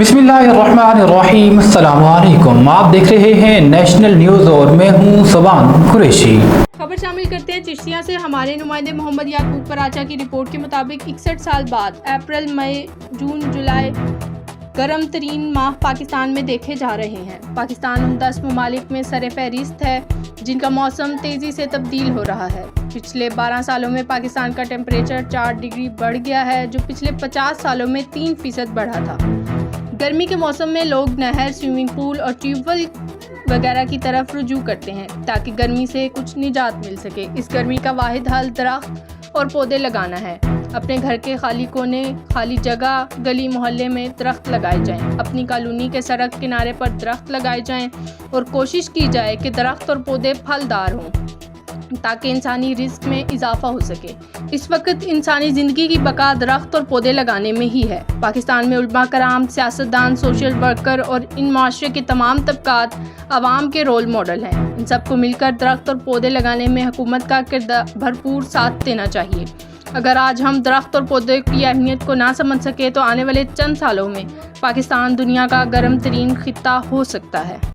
बिस्मिल्लाहिर्रहमानिर्रहीम। अस्सलाम वालेकुम। आप देख रहे हैं नेशनल न्यूज़ और मैं हूं सबान कुरैशी। खबर शामिल करते हैं चिश्तिया से। हमारे नुमाइंदे मोहम्मद याकूब पराचा की रिपोर्ट के मुताबिक 61 साल बाद अप्रैल, मई, जून, जुलाई गर्म तरीन माह पाकिस्तान में देखे जा रहे हैं। पाकिस्तान उन 10 ममालिक में सर फहरिस्त है जिनका मौसम तेज़ी से तब्दील हो रहा है। पिछले 12 सालों में पाकिस्तान का टेम्परेचर 4 डिग्री बढ़ गया है, जो पिछले 50 सालों में 3% बढ़ा था। गर्मी के मौसम में लोग नहर, स्विमिंग पूल और ट्यूबवेल वगैरह की तरफ रुजू करते हैं ताकि गर्मी से कुछ निजात मिल सके। इस गर्मी का वाहिद हल दरख्त और पौधे लगाना है। अपने घर के खाली कोने, खाली जगह, गली मोहल्ले में दरख्त लगाए जाएं। अपनी कॉलोनी के सड़क किनारे पर दरख्त लगाए जाएं और कोशिश की जाए कि दरख्त और पौधे फलदार हों ताकि इंसानी रिस्क में इजाफा हो सके। इस वक्त इंसानी ज़िंदगी की बका दरख्त और पौधे लगाने में ही है। पाकिस्तान में उलमा कराम, सियासतदान, सोशल वर्कर और इन माशरे के तमाम तबकात आवाम के रोल मॉडल हैं। इन सबको मिलकर दरख्त और पौधे लगाने में हुकूमत का किरदार भरपूर साथ देना चाहिए। अगर आज हम दरख्त और पौधे की अहमियत को ना समझ सके तो आने वाले चंद सालों में पाकिस्तान दुनिया का गर्म तरीन खित्ता हो सकता है।